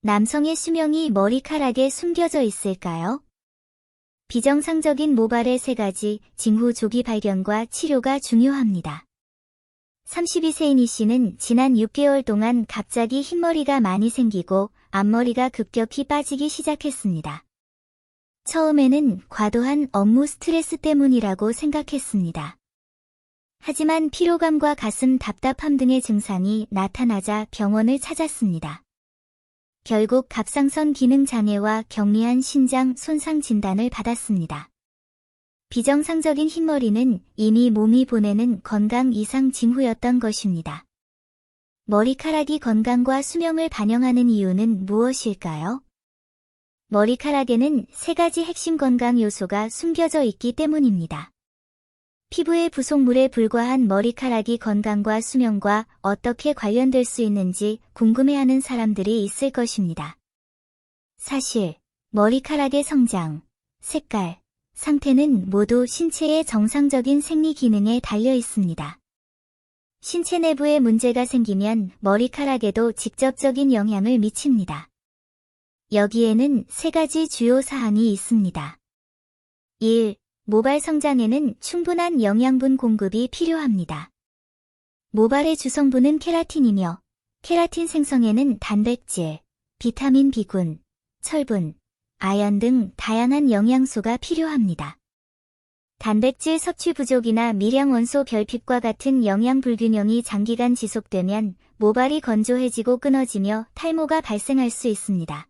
남성의 수명이 머리카락에 숨겨져 있을까요? 비정상적인 모발의 3가지 징후 조기 발견과 치료가 중요합니다. 32세인 이 씨는 지난 6개월 동안 갑자기 흰머리가 많이 생기고 앞머리가 급격히 빠지기 시작했습니다. 처음에는 과도한 업무 스트레스 때문이라고 생각했습니다. 하지만 피로감과 가슴 답답함 등의 증상이 나타나자 병원을 찾았습니다. 결국 갑상선 기능 장애와 경미한 신장 손상 진단을 받았습니다. 비정상적인 흰머리는 이미 몸이 보내는 건강 이상 징후였던 것입니다. 머리카락이 건강과 수명을 반영하는 이유는 무엇일까요? 머리카락에는 3가지 핵심 건강 요소가 숨겨져 있기 때문입니다. 피부의 부속물에 불과한 머리카락이 건강과 수명과 어떻게 관련될 수 있는지 궁금해하는 사람들이 있을 것입니다. 사실, 머리카락의 성장, 색깔, 상태는 모두 신체의 정상적인 생리 기능에 달려 있습니다. 신체 내부에 문제가 생기면 머리카락에도 직접적인 영향을 미칩니다. 여기에는 3가지 주요 사항이 있습니다. 1. 모발 성장에는 충분한 영양분 공급이 필요합니다. 모발의 주성분은 케라틴이며, 케라틴 생성에는 단백질, 비타민 B군, 철분, 아연 등 다양한 영양소가 필요합니다. 단백질 섭취 부족이나 미량 원소 결핍과 같은 영양 불균형이 장기간 지속되면 모발이 건조해지고 끊어지며 탈모가 발생할 수 있습니다.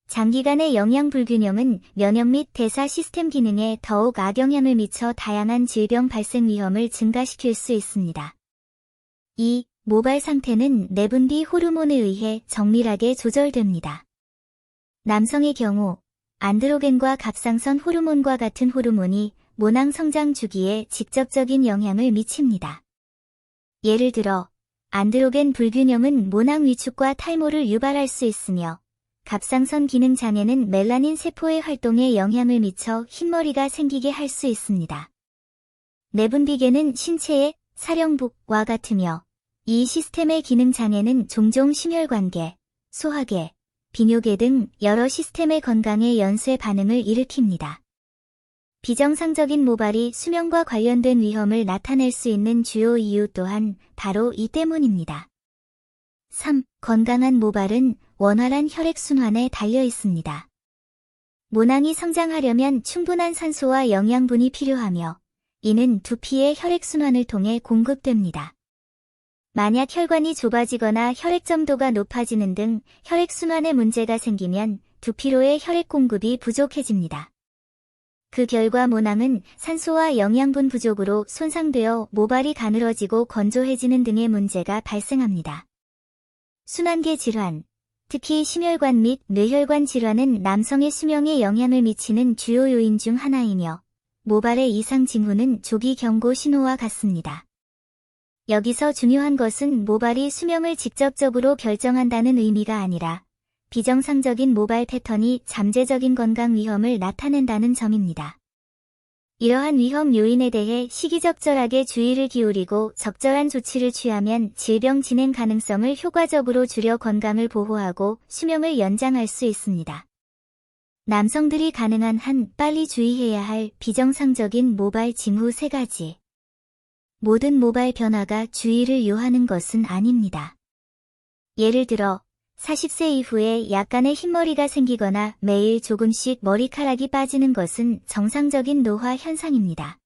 장기간의 영양 불균형은 면역 및 대사 시스템 기능에 더욱 악영향을 미쳐 다양한 질병 발생 위험을 증가시킬 수 있습니다. 2. 모발 상태는 내분비 호르몬에 의해 정밀하게 조절됩니다. 남성의 경우 안드로겐과 갑상선 호르몬과 같은 호르몬이 모낭 성장 주기에 직접적인 영향을 미칩니다. 예를 들어 안드로겐 불균형은 모낭 위축과 탈모를 유발할 수 있으며 갑상선 기능 장애는 멜라닌 세포의 활동에 영향을 미쳐 흰머리가 생기게 할 수 있습니다. 내분비계는 신체의 사령부와 같으며 이 시스템의 기능 장애는 종종 심혈관계, 소화계, 비뇨계 등 여러 시스템의 건강에 연쇄 반응을 일으킵니다. 비정상적인 모발이 수명과 관련된 위험을 나타낼 수 있는 주요 이유 또한 바로 이 때문입니다. 3. 건강한 모발은 원활한 혈액순환에 달려 있습니다. 모낭이 성장하려면 충분한 산소와 영양분이 필요하며 이는 두피의 혈액순환을 통해 공급됩니다. 만약 혈관이 좁아지거나 혈액점도가 높아지는 등 혈액순환에 문제가 생기면 두피로의 혈액 공급이 부족해집니다. 그 결과 모낭은 산소와 영양분 부족으로 손상되어 모발이 가늘어지고 건조해지는 등의 문제가 발생합니다. 순환계 질환, 특히 심혈관 및 뇌혈관 질환은 남성의 수명에 영향을 미치는 주요 요인 중 하나이며 모발의 이상 징후는 조기 경고 신호와 같습니다. 여기서 중요한 것은 모발이 수명을 직접적으로 결정한다는 의미가 아니라 비정상적인 모발 패턴이 잠재적인 건강 위험을 나타낸다는 점입니다. 이러한 위험 요인에 대해 시기적절하게 주의를 기울이고 적절한 조치를 취하면 질병 진행 가능성을 효과적으로 줄여 건강을 보호하고 수명을 연장할 수 있습니다. 남성들이 가능한 한 빨리 주의해야 할 비정상적인 모발 징후 3가지. 모든 모발 변화가 주의를 요하는 것은 아닙니다. 예를 들어 40세 이후에 약간의 흰머리가 생기거나 매일 조금씩 머리카락이 빠지는 것은 정상적인 노화 현상입니다.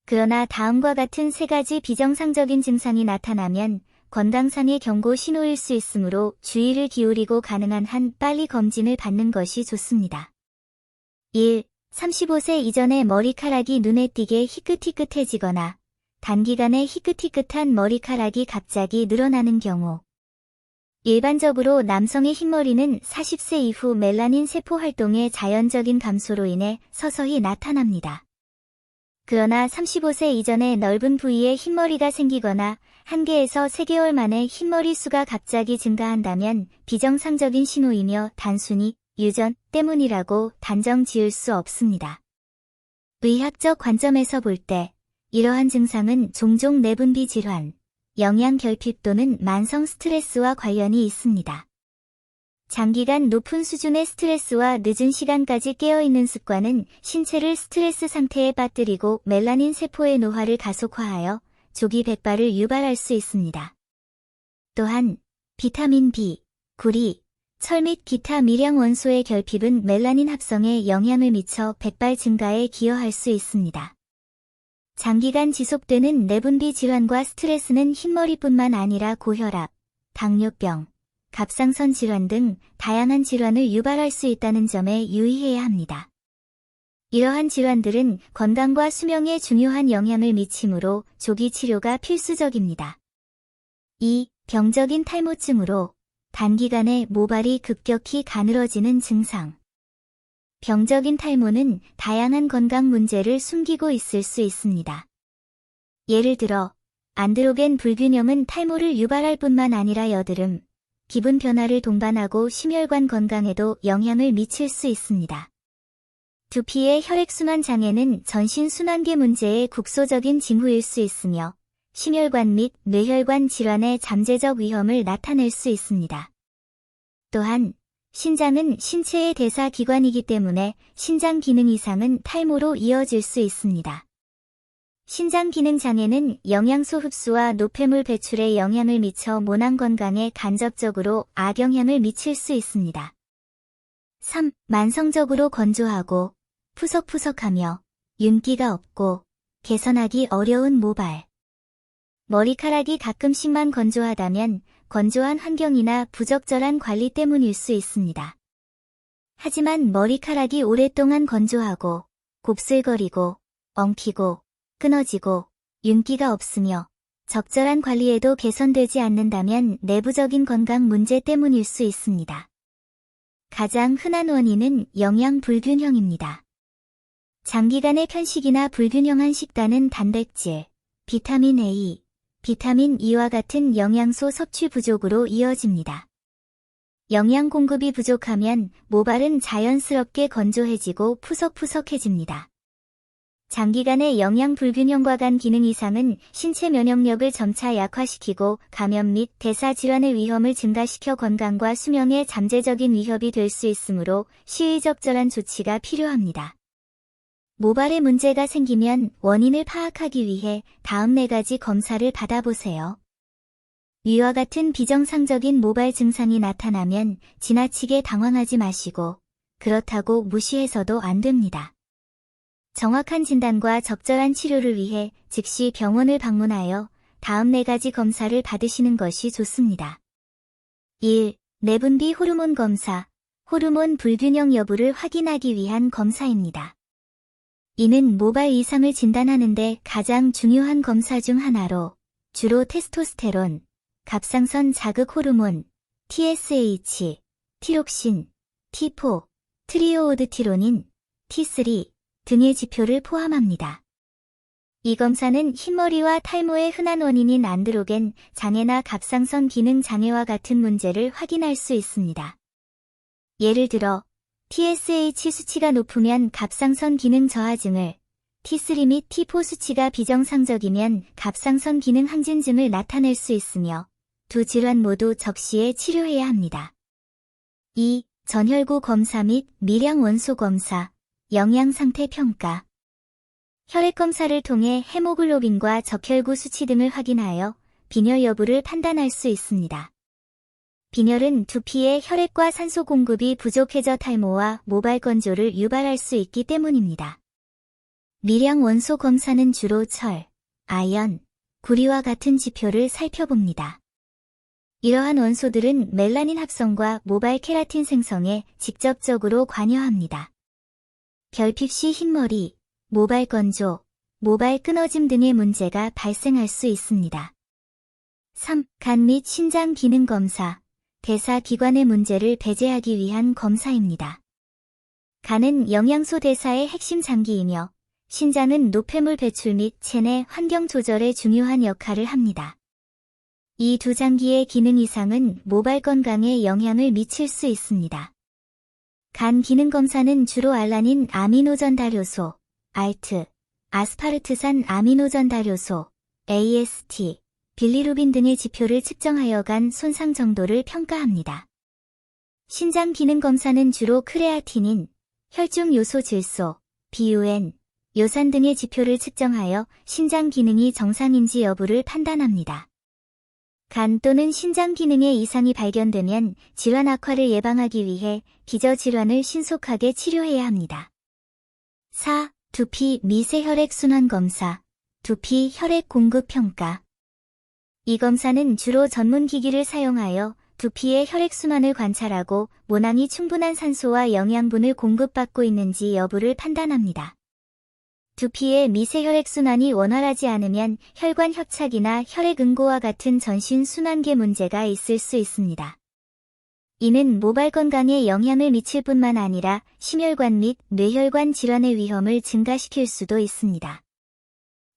그러나 다음과 같은 3가지 비정상적인 증상이 나타나면 건강상의 경고 신호일 수 있으므로 주의를 기울이고 가능한 한 빨리 검진을 받는 것이 좋습니다. 1. 35세 이전에 머리카락이 눈에 띄게 희끗희끗해지거나 단기간에 희끗희끗한 머리카락이 갑자기 늘어나는 경우. 일반적으로 남성의 흰머리는 40세 이후 멜라닌 세포 활동의 자연적인 감소로 인해 서서히 나타납니다. 그러나 35세 이전에 넓은 부위에 흰머리가 생기거나 1개에서 3개월 만에 흰머리 수가 갑자기 증가한다면 비정상적인 신호이며 단순히 유전 때문이라고 단정 지을 수 없습니다. 의학적 관점에서 볼 때 이러한 증상은 종종 내분비 질환, 영양 결핍 또는 만성 스트레스와 관련이 있습니다. 장기간 높은 수준의 스트레스와 늦은 시간까지 깨어있는 습관은 신체를 스트레스 상태에 빠뜨리고 멜라닌 세포의 노화를 가속화하여 조기 백발을 유발할 수 있습니다. 또한 비타민 B, 구리, 철 및 기타 미량 원소의 결핍은 멜라닌 합성에 영향을 미쳐 백발 증가에 기여할 수 있습니다. 장기간 지속되는 내분비 질환과 스트레스는 흰머리뿐만 아니라 고혈압, 당뇨병, 갑상선 질환 등 다양한 질환을 유발할 수 있다는 점에 유의해야 합니다. 이러한 질환들은 건강과 수명에 중요한 영향을 미치므로 조기 치료가 필수적입니다. 2. 병적인 탈모증으로 단기간에 모발이 급격히 가늘어지는 증상. 병적인 탈모는 다양한 건강 문제를 숨기고 있을 수 있습니다. 예를 들어 안드로겐 불균형은 탈모를 유발할 뿐만 아니라 여드름, 기분 변화를 동반하고 심혈관 건강에도 영향을 미칠 수 있습니다. 두피의 혈액순환 장애는 전신순환계 문제의 국소적인 징후일 수 있으며 심혈관 및 뇌혈관 질환의 잠재적 위험을 나타낼 수 있습니다. 또한 신장은 신체의 대사 기관이기 때문에 신장 기능 이상은 탈모로 이어질 수 있습니다. 신장 기능 장애는 영양소 흡수와 노폐물 배출에 영향을 미쳐 모낭 건강에 간접적으로 악영향을 미칠 수 있습니다. 3. 만성적으로 건조하고 푸석푸석하며 윤기가 없고 개선하기 어려운 모발. 머리카락이 가끔씩만 건조하다면 건조한 환경이나 부적절한 관리 때문일 수 있습니다. 하지만 머리카락이 오랫동안 건조하고 곱슬거리고 엉키고 끊어지고 윤기가 없으며 적절한 관리에도 개선되지 않는다면 내부적인 건강 문제 때문일 수 있습니다. 가장 흔한 원인은 영양 불균형입니다. 장기간의 편식이나 불균형한 식단은 단백질, 비타민 A, 비타민 E와 같은 영양소 섭취 부족으로 이어집니다. 영양 공급이 부족하면 모발은 자연스럽게 건조해지고 푸석푸석해집니다. 장기간의 영양 불균형과 간 기능 이상은 신체 면역력을 점차 약화시키고 감염 및 대사 질환의 위험을 증가시켜 건강과 수명에 잠재적인 위협이 될 수 있으므로 시의적절한 조치가 필요합니다. 모발에 문제가 생기면 원인을 파악하기 위해 다음 4가지 검사를 받아보세요. 위와 같은 비정상적인 모발 증상이 나타나면 지나치게 당황하지 마시고 그렇다고 무시해서도 안 됩니다. 정확한 진단과 적절한 치료를 위해 즉시 병원을 방문하여 다음 4가지 검사를 받으시는 것이 좋습니다. 1. 내분비 호르몬 검사, 호르몬 불균형 여부를 확인하기 위한 검사입니다. 이는 모발 이상을 진단하는 데 가장 중요한 검사 중 하나로 주로 테스토스테론, 갑상선 자극 호르몬, TSH, 티록신, T4, 트리오오드티로닌, T3 등의 지표를 포함합니다. 이 검사는 흰머리와 탈모의 흔한 원인인 안드로겐 장애나 갑상선 기능 장애와 같은 문제를 확인할 수 있습니다. 예를 들어 TSH 수치가 높으면 갑상선 기능 저하증을, T3 및 T4 수치가 비정상적이면 갑상선 기능 항진증을 나타낼 수 있으며 두 질환 모두 적시에 치료해야 합니다. 2. 전혈구 검사 및 미량 원소 검사, 영양 상태 평가. 혈액 검사를 통해 헤모글로빈과 적혈구 수치 등을 확인하여 빈혈 여부를 판단할 수 있습니다. 빈혈은 두피의 혈액과 산소 공급이 부족해져 탈모와 모발 건조를 유발할 수 있기 때문입니다. 미량 원소 검사는 주로 철, 아연, 구리와 같은 지표를 살펴봅니다. 이러한 원소들은 멜라닌 합성과 모발 케라틴 생성에 직접적으로 관여합니다. 결핍 시 흰머리, 모발 건조, 모발 끊어짐 등의 문제가 발생할 수 있습니다. 3. 간 및 신장 기능 검사, 대사 기관의 문제를 배제하기 위한 검사입니다. 간은 영양소 대사의 핵심 장기이며 신장은 노폐물 배출 및 체내 환경 조절에 중요한 역할을 합니다. 이 두 장기의 기능 이상은 모발 건강에 영향을 미칠 수 있습니다. 간 기능 검사는 주로 알라닌 아미노전달효소, ALT, 아스파르트산 아미노전달효소, AST, 빌리루빈 등의 지표를 측정하여 간 손상 정도를 평가합니다. 신장 기능 검사는 주로 크레아티닌, 혈중 요소 질소, BUN, 요산 등의 지표를 측정하여 신장 기능이 정상인지 여부를 판단합니다. 간 또는 신장 기능에 이상이 발견되면 질환 악화를 예방하기 위해 기저질환을 신속하게 치료해야 합니다. 4. 두피 미세혈액순환 검사, 두피 혈액 공급 평가. 이 검사는 주로 전문 기기를 사용하여 두피의 혈액순환을 관찰하고 모낭이 충분한 산소와 영양분을 공급받고 있는지 여부를 판단합니다. 두피의 미세혈액순환이 원활하지 않으면 혈관 협착이나 혈액응고와 같은 전신 순환계 문제가 있을 수 있습니다. 이는 모발 건강에 영향을 미칠 뿐만 아니라 심혈관 및 뇌혈관 질환의 위험을 증가시킬 수도 있습니다.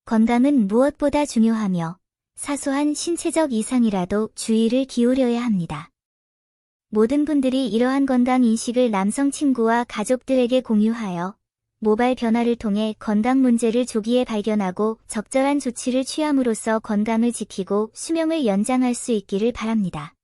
건강은 무엇보다 중요하며 사소한 신체적 이상이라도 주의를 기울여야 합니다. 모든 분들이 이러한 건강 인식을 남성 친구와 가족들에게 공유하여 모발 변화를 통해 건강 문제를 조기에 발견하고 적절한 조치를 취함으로써 건강을 지키고 수명을 연장할 수 있기를 바랍니다.